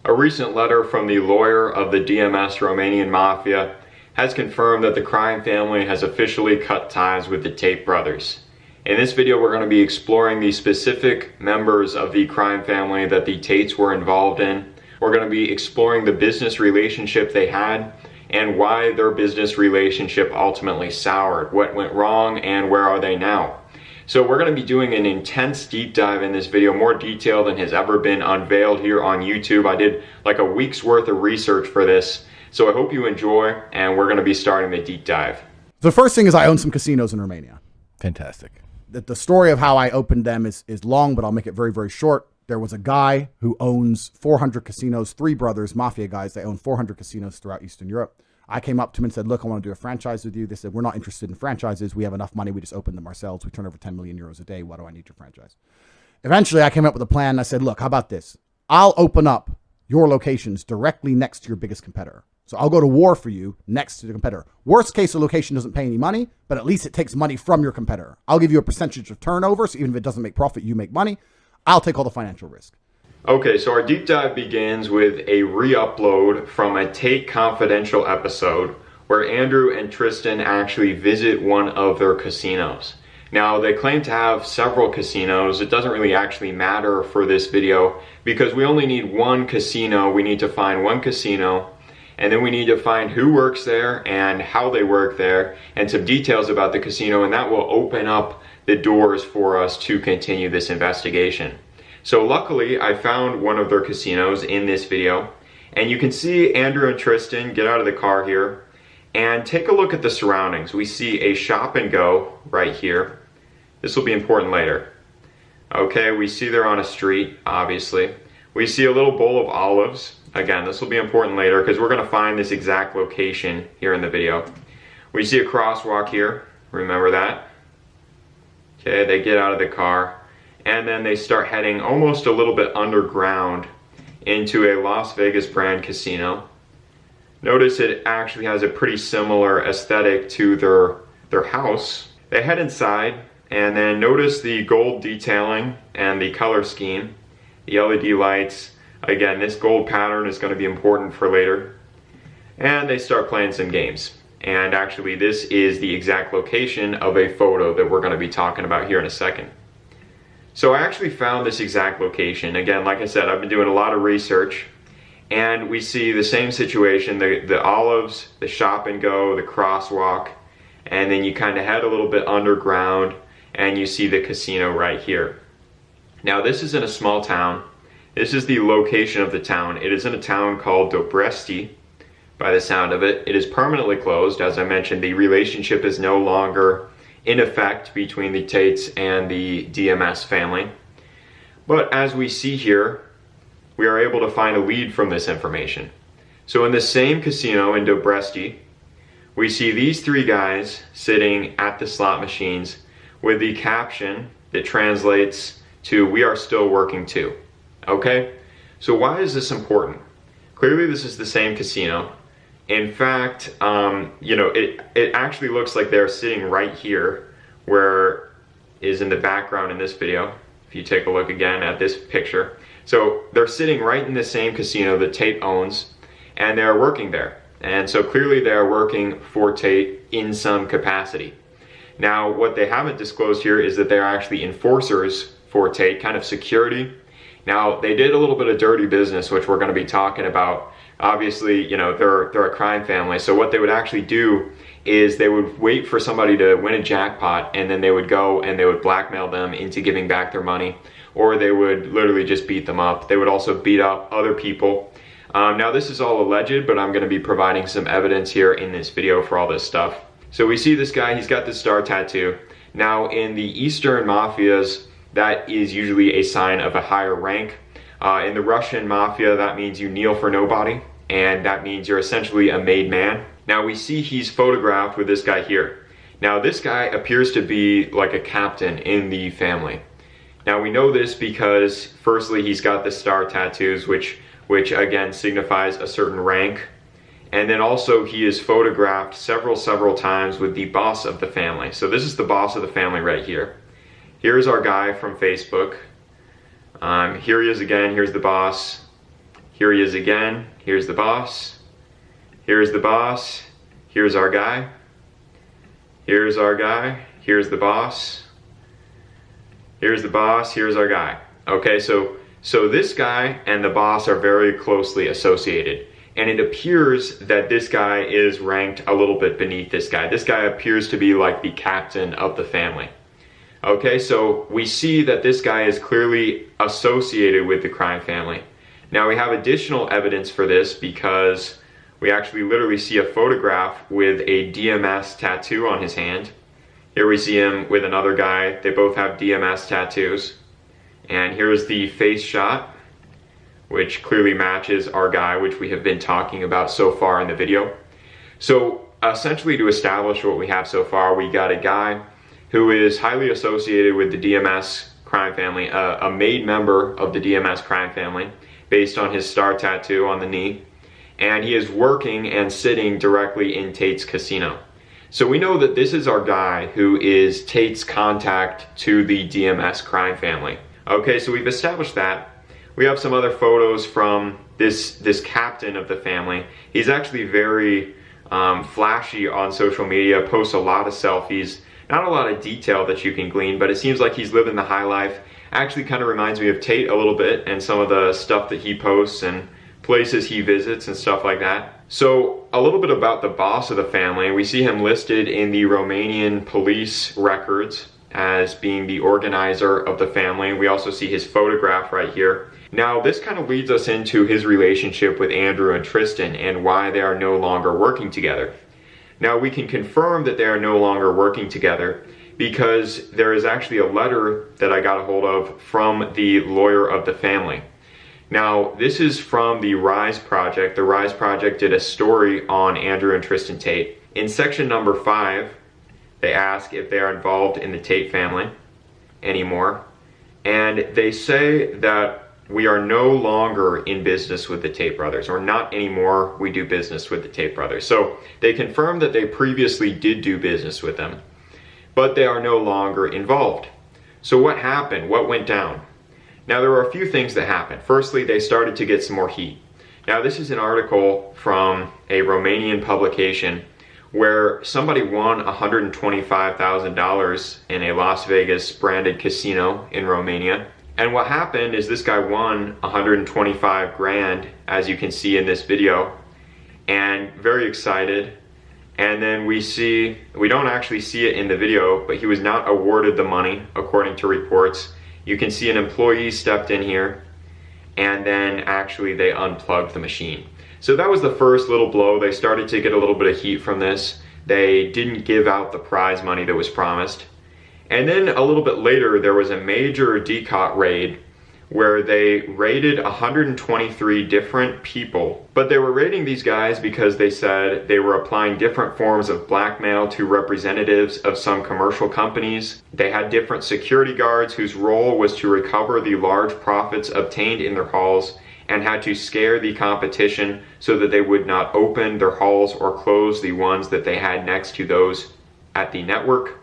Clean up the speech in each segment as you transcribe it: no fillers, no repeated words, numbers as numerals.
A recent letter from the lawyer of the DMS Romanian Mafia has confirmed that the crime family has officially cut ties with the Tate brothers. In this video, we're going to be exploring the specific members of the crime family that the Tates were involved in. We're going to be exploring the business relationship they had and why their business relationship ultimately soured, what went wrong, and where are they now. So we're going to be doing an intense deep dive in this video, more detail than has ever been unveiled here on YouTube. I did like a week's worth of research for this, so I hope you enjoy, and we're going to be starting the deep dive. The first thing is I own some casinos in Romania. Fantastic. The story of how I opened them is long, but I'll make it very, very short. There was a guy who owns 400 casinos, three brothers, Mafia guys. They own 400 casinos throughout Eastern Europe. I came up to him and said, look, I want to do a franchise with you. They said, we're not interested in franchises. We have enough money. We just open them ourselves. We turn over 10 million euros a day. Why do I need your franchise? Eventually, I came up with a plan. And I said, look, how about this? I'll open up your locations directly next to your biggest competitor. So I'll go to war for you next to the competitor. Worst case, the location doesn't pay any money, but at least it takes money from your competitor. I'll give you a percentage of turnover. So even if it doesn't make profit, you make money. I'll take all the financial risk. Okay, so our deep dive begins with a re-upload from a Tate Confidential episode where Andrew and Tristan actually visit one of their casinos. Now, they claim to have several casinos. It doesn't really actually matter for this video because we only need one casino. We need to find one casino, and then we need to find who works there and how they work there and some details about the casino, and that will open up the doors for us to continue this investigation. So luckily, I found one of their casinos in this video, and you can see Andrew and Tristan get out of the car here and take a look at the surroundings. We see a shop and go right here. This will be important later. Okay, we see they're on a street, obviously. We see a little bowl of olives. Again, this will be important later because we're going to find this exact location here in the video. We see a crosswalk here. Remember that? Okay, they get out of the car and then they start heading almost a little bit underground into a Las Vegas brand casino. Notice it actually has a pretty similar aesthetic to their house. They head inside and then notice the gold detailing and the color scheme, the LED lights. Again, this gold pattern is going to be important for later. And they start playing some games. And actually, this is the exact location of a photo that we're going to be talking about here in a second. So I actually found this exact location. Again, like I said, I've been doing a lot of research. And we see the same situation, the olives, the shop and go, the crosswalk, and then you kind of head a little bit underground and you see the casino right here. Now this is in a small town. This is the location of the town. It is in a town called Dobresti, by the sound of it. It is permanently closed. As I mentioned, the relationship is no longer in effect between the Tates and the DMS family. But as we see here, we are able to find a lead from this information. So in the same casino in Dobresti, we see these three guys sitting at the slot machines with the caption that translates to "We are still working too." Okay? So why is this important? Clearly this is the same casino. In fact, it actually looks like they're sitting right here where is in the background in this video. If you take a look again at this picture. So they're sitting right in the same casino that Tate owns, and they're working there. And so clearly they are working for Tate in some capacity. Now, what they haven't disclosed here is that they're actually enforcers for Tate, kind of security. Now, they did a little bit of dirty business, which we're going to be talking about. Obviously, they're a crime family. So what they would actually do is they would wait for somebody to win a jackpot, and then they would go and they would blackmail them into giving back their money. Or they would literally just beat them up. They would also beat up other people. Now this is all alleged, but I'm going to be providing some evidence here in this video for all this stuff. So we see this guy, he's got this star tattoo. Now in the Eastern Mafias, that is usually a sign of a higher rank. In the Russian Mafia, that means you kneel for nobody, and that means you're essentially a made man. Now we see he's photographed with this guy here. Now this guy appears to be like a captain in the family. Now we know this because firstly he's got the star tattoos which again signifies a certain rank, and then also he is photographed several times with the boss of the family. So this is the boss of the family right here. Here's our guy from Facebook. Here he is again, here's the boss. Here he is again. Here's the boss. Here's the boss. Here's our guy. Here's our guy. Here's the boss. Here's the boss. Here's our guy. Okay, so this guy and the boss are very closely associated. And it appears that this guy is ranked a little bit beneath this guy. This guy appears to be like the captain of the family. Okay, so we see that this guy is clearly associated with the crime family. Now we have additional evidence for this because we actually literally see a photograph with a DMS tattoo on his hand. Here we see him with another guy. They both have DMS tattoos. And here's the face shot, which clearly matches our guy, which we have been talking about so far in the video. So essentially, to establish what we have so far, we got a guy who is highly associated with the DMS crime family, a made member of the DMS crime family based on his star tattoo on the knee. And he is working and sitting directly in Tate's casino. So we know that this is our guy who is Tate's contact to the DMS crime family. Okay, so we've established that. We have some other photos from this captain of the family. He's actually very flashy on social media, posts a lot of selfies, not a lot of detail that you can glean, but it seems like he's living the high life. Actually kind of reminds me of Tate a little bit and some of the stuff that he posts and places he visits and stuff like that. So a little bit about the boss of the family. We see him listed in the Romanian police records as being the organizer of the family. We also see his photograph right here. Now this kind of leads us into his relationship with Andrew and Tristan and why they are no longer working together. Now we can confirm that they are no longer working together because there is actually a letter that I got a hold of from the lawyer of the family. Now this is from the Rise Project. The Rise Project did a story on Andrew and Tristan Tate. In section number 5, they ask if they are involved in the Tate family anymore. And they say that we are no longer in business with the Tate brothers, or not anymore we do business with the Tate brothers. So they confirm that they previously did do business with them, but they are no longer involved. So what happened? What went down? Now there were a few things that happened. Firstly, they started to get some more heat. Now this is an article from a Romanian publication where somebody won $125,000 in a Las Vegas branded casino in Romania. And what happened is this guy won 125 grand, as you can see in this video, and very excited. And then we don't actually see it in the video, but he was not awarded the money according to reports. You can see an employee stepped in here, and then actually they unplugged the machine. So that was the first little blow. They started to get a little bit of heat from this. They didn't give out the prize money that was promised. And then a little bit later, there was a major DCOT raid where they raided 123 different people. But they were raiding these guys because they said they were applying different forms of blackmail to representatives of some commercial companies. They had different security guards whose role was to recover the large profits obtained in their hauls and had to scare the competition so that they would not open their hauls or close the ones that they had next to those at the network.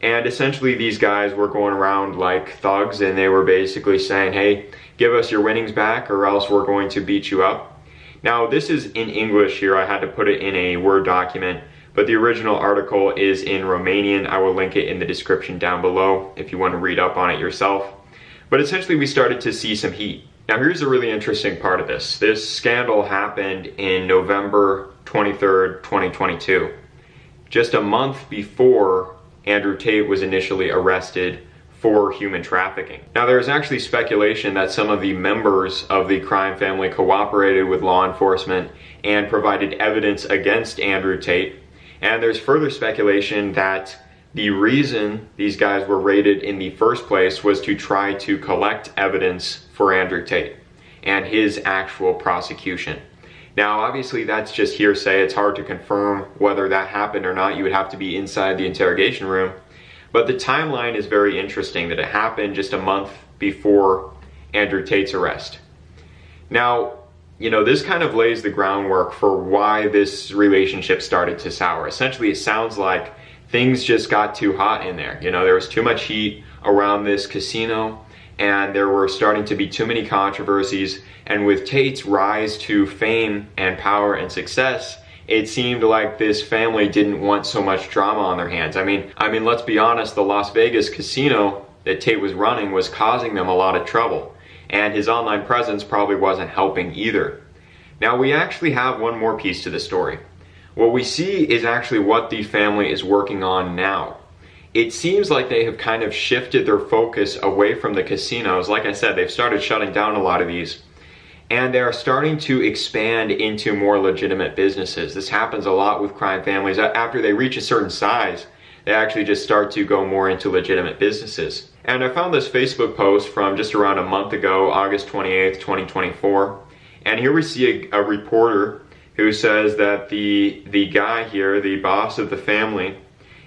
And essentially these guys were going around like thugs, and they were basically saying, hey, give us your winnings back or else we're going to beat you up. Now this is in English here. I had to put it in a Word document, but the original article is in Romanian. I will link it in the description down below if you want to read up on it yourself. But essentially we started to see some heat. Now here's a really interesting part of this. This scandal happened in November 23rd, 2022. Just a month before Andrew Tate was initially arrested for human trafficking. Now there's actually speculation that some of the members of the crime family cooperated with law enforcement and provided evidence against Andrew Tate. And there's further speculation that the reason these guys were raided in the first place was to try to collect evidence for Andrew Tate and his actual prosecution. Now, obviously, that's just hearsay. It's hard to confirm whether that happened or not. You would have to be inside the interrogation room. But the timeline is very interesting, that it happened just a month before Andrew Tate's arrest. Now, you know, this kind of lays the groundwork for why this relationship started to sour. Essentially, it sounds like things just got too hot in there. You know, there was too much heat around this casino, and there were starting to be too many controversies. And with Tate's rise to fame and power and success, it seemed like this family didn't want so much drama on their hands. I mean, let's be honest, the Las Vegas casino that Tate was running was causing them a lot of trouble, and his online presence probably wasn't helping either. Now, we actually have one more piece to the story. What we see is actually what the family is working on now. It seems like they have kind of shifted their focus away from the casinos. Like I said, they've started shutting down a lot of these, and they're starting to expand into more legitimate businesses. This happens a lot with crime families. After they reach a certain size, they actually just start to go more into legitimate businesses. And I found this Facebook post from just around a month ago, August 28th, 2024. And here we see a reporter who says that the guy here, the boss of the family,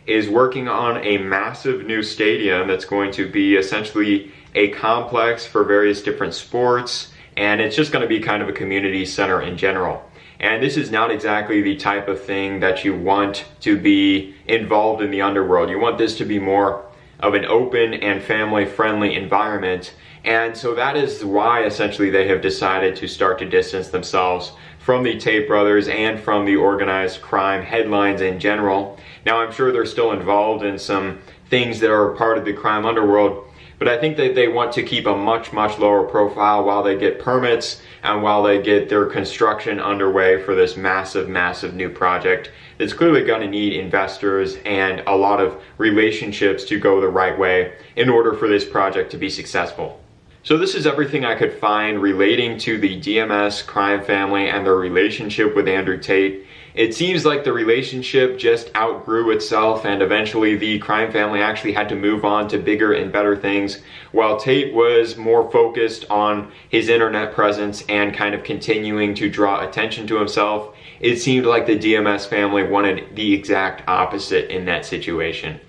is working on a massive new stadium that's going to be essentially a complex for various different sports, and it's just going to be kind of a community center in general. And this is not exactly the type of thing that you want to be involved in the underworld. You want this to be more of an open and family-friendly environment. And so that is why essentially they have decided to start to distance themselves from the Tate brothers and from the organized crime headlines in general. Now, I'm sure they're still involved in some things that are part of the crime underworld, but I think that they want to keep a much, much lower profile while they get permits and while they get their construction underway for this massive, massive new project that's clearly going to need investors and a lot of relationships to go the right way in order for this project to be successful. So this is everything I could find relating to the DMS crime family and their relationship with Andrew Tate. It seems like the relationship just outgrew itself, and eventually the crime family actually had to move on to bigger and better things, while Tate was more focused on his internet presence and kind of continuing to draw attention to himself. It seemed like the DMS family wanted the exact opposite in that situation.